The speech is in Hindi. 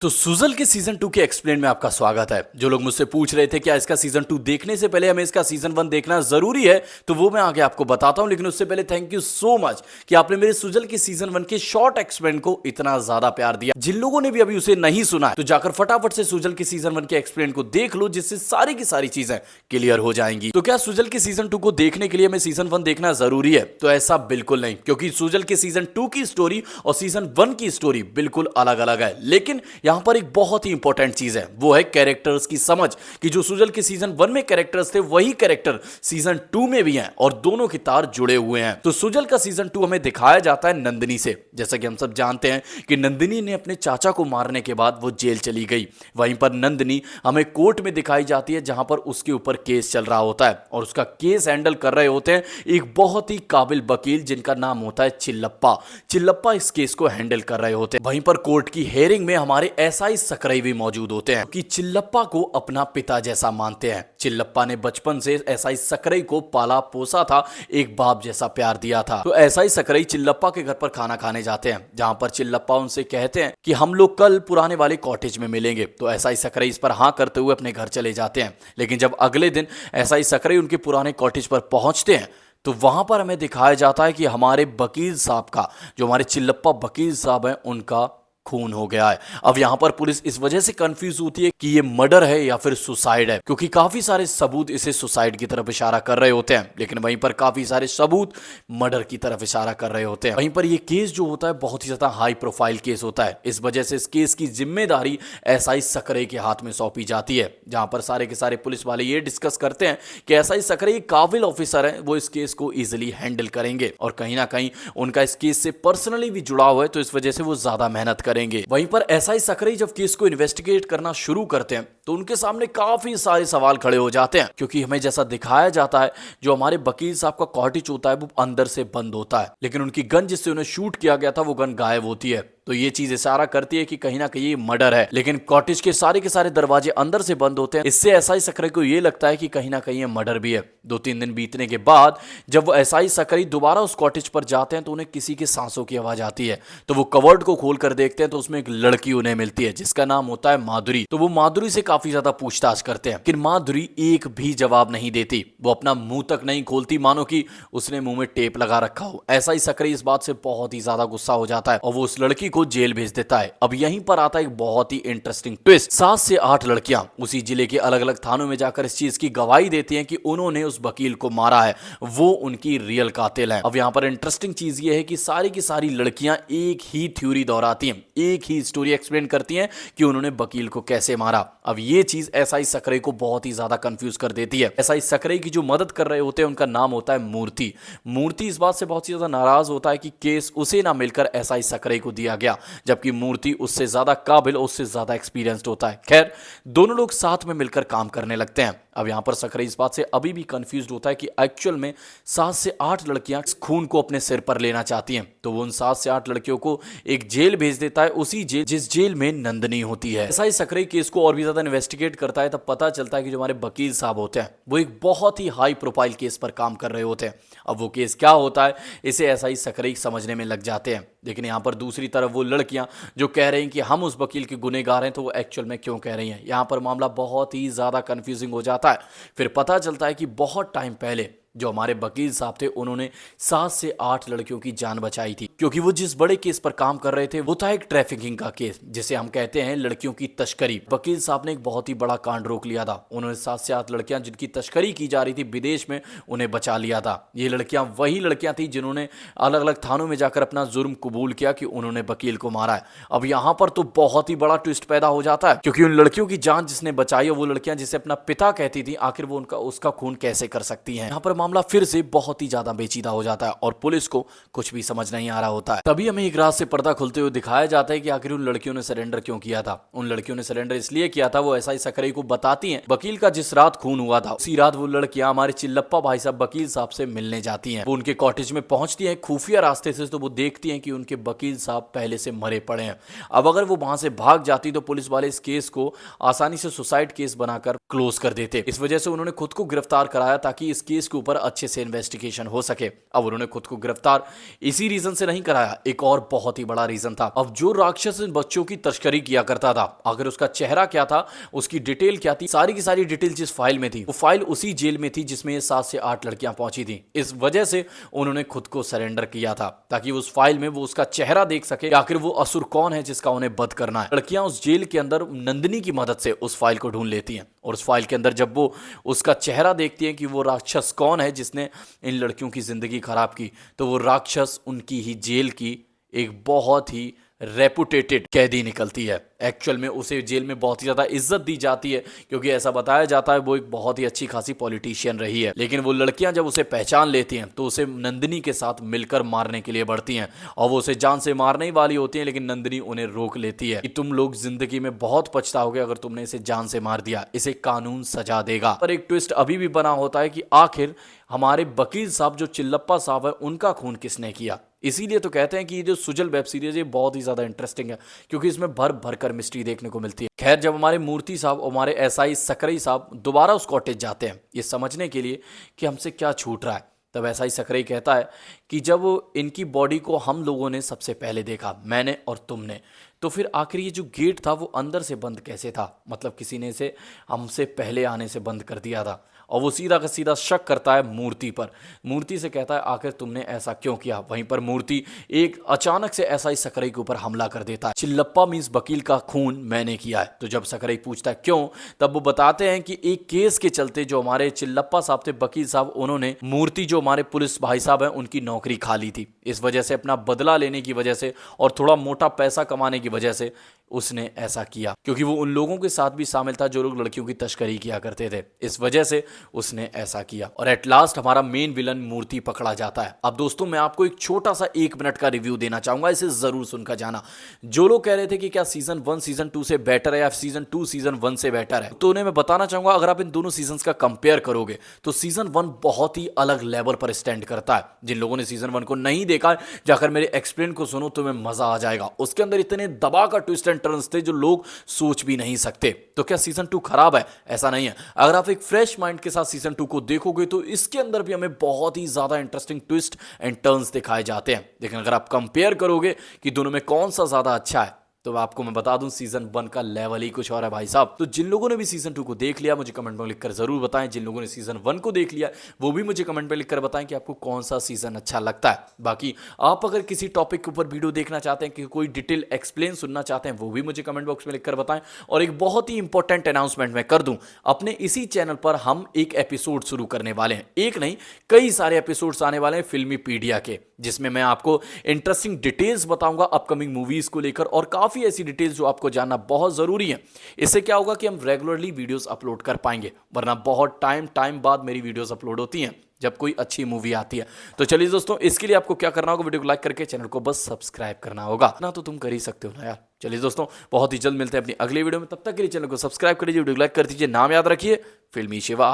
तो सुजल के सीजन 2 के एक्सप्लेन में आपका स्वागत है। जो लोग मुझसे पूछ रहे थे क्या इसका सीजन 2 देखने से पहले हमें इसका सीजन 1 देखना जरूरी है, तो वो मैं आगे आपको बताता हूं। लेकिन उससे पहले थैंक यू सो मच कि आपने मेरे सुजल के सीजन 1 के शॉर्ट एक्सप्लेन को इतना ज्यादा प्यार दिया। जिन लोगों ने भी अभी उसे नहीं सुना है तो जाकर फटाफट से सुजल के सीजन 1 के एक्सप्लेन को देख लो, जिससे सारी की सारी चीजें क्लियर हो जाएंगी। तो क्या सुजल के सीजन 2 को देखने के लिए हमें सीजन 1 देखना जरूरी है? तो ऐसा बिल्कुल नहीं, क्योंकि सुजल के सीजन 2 की स्टोरी और सीजन 1 की स्टोरी बिल्कुल अलग अलग है। लेकिन यहां पर एक बहुत ही इंपॉर्टेंट चीज है, वो है कैरेक्टर्स की समझ, कि जो सुजल के सीजन 1 में कैरेक्टर्स थे वही कैरेक्टर सीजन 2 में भी हैं और दोनों के तार जुड़े हुए हैं। तो सुजल का सीजन 2 हमें दिखाया जाता है नंदिनी से। जैसा कि हम सब जानते हैं कि नंदिनी ने अपने चाचा को मारने के बाद वो जेल चली गई। वहीं पर नंदिनी हमें कोर्ट में दिखाई जाती है, जहां पर उसके ऊपर केस चल रहा होता है और उसका केस हैंडल कर रहे होते हैं एक बहुत ही काबिल वकील, जिनका नाम होता है चिल्लप्पा। चिल्लप्पा इस केस को हैंडल कर रहे होते हैं। वहीं पर कोर्ट की हेयरिंग में हमारे एसआई सकरई भी मौजूद होते हैं कि चिल्लप्पा को अपना पिता जैसा मानते हैं। चिल्लप्पा ने बचपन से एसआई सकरई को पाला पोसा था, एक बाप जैसा प्यार दिया था। तो एसआई सकरई चिल्लप्पा के घर पर खाना खाने जाते हैं, जहां पर चिल्लप्पा उनसे कहते हैं कि हम लोग कल पुराने वाले कॉटेज में मिलेंगे। तो एसआई सकरई इस पर हां करते हुए अपने घर चले जाते हैं। लेकिन जब अगले दिन एसआई सकरई उनके पुराने कॉटेज पर पहुंचते हैं तो वहां पर हमें दिखाया जाता है कि हमारे वकील साहब का, जो हमारे चिल्लप्पा वकील साहब हैं, उनका खून हो गया है। अब यहां पर पुलिस इस वजह से कंफ्यूज होती है कि ये मर्डर है या फिर सुसाइड है, क्योंकि काफी सारे सबूत इसे सुसाइड की तरफ इशारा कर रहे होते हैं, लेकिन वहीं पर काफी सारे सबूत मर्डर की तरफ इशारा कर रहे होते हैं। वहीं पर ये केस जो होता है बहुत ही ज्यादा हाई प्रोफाइल केस होता है। इस वजह से इस केस की जिम्मेदारी एसआई सकरई के हाथ में सौंपी जाती है, जहां पर सारे के सारे पुलिस वाले ये डिस्कस करते हैं कि एसआई सकरई काबिल ऑफिसर है, वो इस केस को इजिली हैंडल करेंगे और कहीं ना कहीं उनका इस केस से पर्सनली भी जुड़ाव है, तो इस वजह से वो ज्यादा मेहनत करेंगे। वहीं पर एसआई सकरई जब केस को इन्वेस्टिगेट करना शुरू करते हैं तो उनके सामने काफी सारे सवाल खड़े हो जाते हैं, क्योंकि हमें जैसा दिखाया जाता है जो हमारे वकील साहब का कॉटेज होता है वो अंदर से बंद होता है, लेकिन उनकी गन जिससे उन्हें शूट किया गया था वो गन गायब होती है। तो ये चीज इशारा करती है कि कहीं ना कहीं ये मर्डर है, लेकिन कॉटेज के सारे दरवाजे अंदर से बंद होते हैं। इससे एसआई सकरई को ये लगता है कि कहीं ना कहीं ये मर्डर भी है। 2-3 दिन बीतने के बाद जब वो एसआई सकरई दोबारा उस कॉटेज पर जाते हैं तो उन्हें किसी के सांसों की आवाज आती है। तो वो कवर्ड को खोल कर देखते हैं तो उसमें एक लड़की उन्हें मिलती है, जिसका नाम होता है माधुरी। तो वो माधुरी से काफी ज्यादा पूछताछ करते हैं, लेकिन माधुरी एक भी जवाब नहीं देती। वो अपना मुंह तक नहीं खोलती, मानो कि उसने मुंह में टेप लगा रखा हो। एसआई सकरई इस बात से बहुत ही ज्यादा गुस्सा हो जाता है और वो उस लड़की को जेल भेज देता है। अब यहीं पर आता है एक बहुत ही इंटरेस्टिंग ट्विस्ट। 7 से 8 लड़कियां उसी जिले के अलग अलग थानों में जाकर इस चीज की गवाही देती हैं कि उन्होंने उस वकील को मारा है, वो उनकी रियल कातिल है। अब यहां पर इंटरेस्टिंग चीज ये है कि सारी की सारी लड़कियां एक ही थ्योरी दोहराती हैं, एक ही स्टोरी एक्सप्लेन करती हैं कि उन्होंने वकील को कैसे मारा। अब ये चीज एसआई सकरई को बहुत ही ज्यादा कंफ्यूज कर देती है। एसआई सकरई की जो मदद कर रहे होते हैं उनका नाम होता है मूर्ति। मूर्ति इस बात से बहुत ही ज्यादा नाराज होता है कि केस उसे ना मिलकर एसआई सकरई को दिया गया, जबकि मूर्ति उससे ज्यादा काबिल, उससे ज्यादा एक्सपीरियंस्ड होता है। खैर, दोनों लोग साथ में मिलकर काम करने लगते हैं। अब यहां पर सकरई इस बात से अभी भी कंफ्यूज होता है कि एक्चुअल में 7 से 8 लड़कियां इस खून को अपने सिर पर लेना चाहती हैं। तो वो उन 7 से 8 लड़कियों को एक जेल भेज देता है, उसी जेल जिस जेल में नंदिनी होती है। ऐसा ही सकरई केस को और भी ज्यादा इन्वेस्टिगेट करता है, तब पता चलता है कि जो हमारे वकील साहब होते हैं वो एक बहुत ही हाई प्रोफाइल केस पर काम कर रहे होते हैं। अब वो केस क्या होता है इसे ऐसा ही सकरई समझने में लग जाते हैं। लेकिन यहाँ पर दूसरी तरफ वो लड़कियां जो कह रही हैं कि हम उस वकील के गुनहगार हैं, तो वो एक्चुअल में क्यों कह रही हैं। यहाँ पर मामला बहुत ही ज्यादा कंफ्यूजिंग हो जाता है। फिर पता चलता है कि बहुत टाइम पहले जो हमारे वकील साहब थे उन्होंने 7 से 8 लड़कियों की जान बचाई थी, क्योंकि वो जिस बड़े केस पर काम कर रहे थे वो था एक ट्रैफिकिंग का केस, जिसे हम कहते हैं लड़कियों की तस्करी। वकील साहब ने एक बहुत ही बड़ा कांड रोक लिया था। उन्होंने 7 से 8 लड़कियां जिनकी तस्करी की जा रही थी विदेश में, उन्हें बचा लिया था। ये लड़कियां वही लड़कियां थी जिन्होंने अलग अलग थानों में जाकर अपना जुर्म कबूल किया कि उन्होंने वकील को मारा है। अब यहां पर तो बहुत ही बड़ा ट्विस्ट पैदा हो जाता है, क्योंकि उन लड़कियों की जान जिसने बचाई है वो लड़कियां जिसे अपना पिता कहती थी, आखिर वो उसका खून कैसे कर सकती है। यहाँ पर मामला फिर से बहुत ही ज्यादा पेचीदा हो जाता है और पुलिस को कुछ भी समझ नहीं आ रहा होता है। तभी हमें एक रात से पर्दा खुलते हुए दिखाया जाता है कि आखिर उन लड़कियों ने सरेंडर क्यों किया था। उन लड़कियों ने सरेंडर इसलिए किया था, वो एसआई सकरई को बताती हैं वकील का जिस रात खून हुआ था उसी रात वो लड़कियां हमारे चिल्लप्पा भाई साहब वकील साहब से मिलने जाती हैं। वो उनके कॉटेज में पहुंचती हैं खुफिया रास्ते से, तो वो देखती हैं कि उनके वकील साहब पहले से मरे पड़े हैं। अब अगर वो वहां से भाग जाती तो पुलिस वाले इस केस को आसानी से सुसाइड केस बनाकर क्लोज कर देते। इस वजह से उन्होंने खुद को गिरफ्तार कराया ताकि इस केस के ऊपर ऊपर अच्छे से इन्वेस्टिगेशन हो सके। अब उन्होंने खुद को गिरफ्तार इसी रीजन से नहीं कराया, एक और बहुत ही बड़ा रीजन था। अब जो राक्षस इन बच्चों की तस्करी किया करता था, आखिर उसका चेहरा क्या था, उसकी डिटेल क्या थी, सारी की सारी डिटेल जिस फाइल में थी, वो फाइल उसी जेल में थी जिसमें ये 7 से 8 लड़कियां पहुंची थी। इस वजह से उन्होंने खुद को सरेंडर किया था ताकि उस फाइल में वो उसका चेहरा देख सके कि आखिर वो असुर कौन है जिसका उन्हें वध करना है। लड़कियां उस जेल के अंदर नंदिनी की मदद से उस फाइल को ढूंढ लेती हैं और उस फाइल के अंदर जब वो उसका चेहरा देखती हैं कि वो राक्षस कौन है जिसने इन लड़कियों की जिंदगी खराब की, तो वो राक्षस उनकी ही जेल की एक बहुत ही रेपुटेटेड कैदी निकलती है। एक्चुअल में उसे जेल में बहुत ही ज्यादा इज्जत दी जाती है क्योंकि ऐसा बताया जाता है वो एक बहुत ही अच्छी खासी पॉलिटिशियन रही है। लेकिन वो लड़कियां जब उसे पहचान लेती हैं तो उसे नंदिनी के साथ मिलकर मारने के लिए बढ़ती हैं और वो उसे जान से मारने ही वाली होती हैं, लेकिन नंदिनी उन्हें रोक लेती है कि तुम लोग जिंदगी में बहुत पछताओगे अगर तुमने इसे जान से मार दिया, इसे कानून सजा देगा। पर एक ट्विस्ट अभी भी बना होता है कि आखिर हमारे वकील साहब जो चिल्लप्पा साहब है उनका खून किसने किया। इसीलिए तो कहते हैं कि ये जो सुजल वेब सीरीज है बहुत ही ज्यादा इंटरेस्टिंग है क्योंकि इसमें भर भर कर मिस्ट्री देखने को मिलती है। खैर, जब हमारे मूर्ति साहब और हमारे एसआई सकरई साहब दोबारा उस कॉटेज जाते हैं ये समझने के लिए कि हमसे क्या छूट रहा है, तब एसआई सकरई कहता है कि जब इनकी बॉडी को हम लोगों ने सबसे पहले देखा, मैंने और तुमने, तो फिर आखिर ये जो गेट था वो अंदर से बंद कैसे था, मतलब किसी ने इसे हमसे पहले आने से बंद कर दिया था। और वो सीधा का सीधा शक करता है मूर्ति पर। मूर्ति से कहता है आखिर तुमने ऐसा क्यों किया। वहीं पर मूर्ति एक अचानक से एसआई सकरई के ऊपर हमला कर देता है। चिल्लप्पा मींस वकील का खून मैंने किया है। तो जब सकरई पूछता है क्यों, तब वो बताते हैं कि एक केस के चलते जो हमारे चिल्लप्पा साहब थे वकील साहब, उन्होंने मूर्ति जो हमारे पुलिस भाई साहब हैं उनकी नौकरी खा ली थी। इस वजह से अपना बदला लेने की वजह से और थोड़ा मोटा पैसा कमाने की वजह से उसने ऐसा किया क्योंकि वो उन लोगों के साथ भी शामिल था जो लोग लड़कियों की तस्करी किया करते थे। इस वजह से उसने ऐसा किया और एट लास्ट हमारा मेन विलन मूर्ति पकड़ा जाता है। अब दोस्तों मैं आपको एक छोटा सा 1 मिनट का रिव्यू देना चाहूंगा, इसे जरूर सुनकर जाना। जो लोग कह रहे थे कि क्या सीजन 1 सीजन 2 से बेटर है या सीजन 2 सीजन 1 से बेटर है, तो उन्हें मैं बताना चाहूंगा अगर आप इन दोनों सीजन का कंपेयर करोगे तो सीजन 1 बहुत ही अलग लेवल पर स्टैंड करता है। जिन लोगों ने सीजन 1 को नहीं देखा जाकर मेरे एक्सप्लेन को सुनो, तुम्हें मजा आ जाएगा। उसके अंदर इतने दबा का ट्विस्ट एंड टर्न्स थे जो लोग सोच भी नहीं सकते। तो क्या सीजन 2 खराब है? ऐसा नहीं है। अगर आप एक फ्रेश माइंड के साथ सीजन 2 को देखोगे तो इसके अंदर भी हमें बहुत ही ज्यादा इंटरेस्टिंग ट्विस्ट एंड टर्न्स दिखाए जाते हैं। लेकिन अगर आप कंपेयर करोगे कि दोनों में कौन सा ज्यादा अच्छा है, तो आपको मैं बता दूं सीजन 1 का लेवल ही कुछ और है भाई साहब। तो जिन लोगों ने भी सीजन 2 को देख लिया मुझे कमेंट में लिखकर जरूर बताएं। जिन लोगों ने सीजन 1 को देख लिया वो भी मुझे कमेंट में लिखकर बताएं कि आपको कौन सा सीजन अच्छा लगता है। बाकी आप अगर किसी टॉपिक के ऊपर वीडियो देखना चाहते हैं कि कोई डिटेल एक्सप्लेन सुनना चाहते हैं वो भी मुझे कमेंट बॉक्स में लिखकर बताएं। और एक बहुत ही इंपॉर्टेंट अनाउंसमेंट मैं कर दूं, अपने इसी चैनल पर हम एक एपिसोड शुरू करने वाले हैं। एक नहीं कई सारे एपिसोड्स आने वाले हैं फिल्मी पीडिया के, जिसमें मैं आपको इंटरेस्टिंग डिटेल्स बताऊंगा अपकमिंग मूवीज को लेकर और काफी ऐसी डिटेल्स जो आपको जानना बहुत जरूरी है। इससे क्या होगा कि हम रेगुलरली वीडियोस अपलोड कर पाएंगे, वरना बहुत टाइम बाद मेरी वीडियोस अपलोड होती हैं जब कोई अच्छी मूवी आती है। तो चलिए दोस्तों, इसके लिए आपको क्या करना होगा, वीडियो को लाइक करके चैनल को बस सब्सक्राइब करना होगा ना, तो तुम कर ही सकते हो ना यार। चलिए दोस्तों, बहुत ही जल्द मिलते हैं अपनी अगली वीडियो में, तब तक के लिए चैनल को सब्सक्राइब कर लीजिए, वीडियो को लाइक कर दीजिए। नाम याद रखिए, फिल्मी शिवा।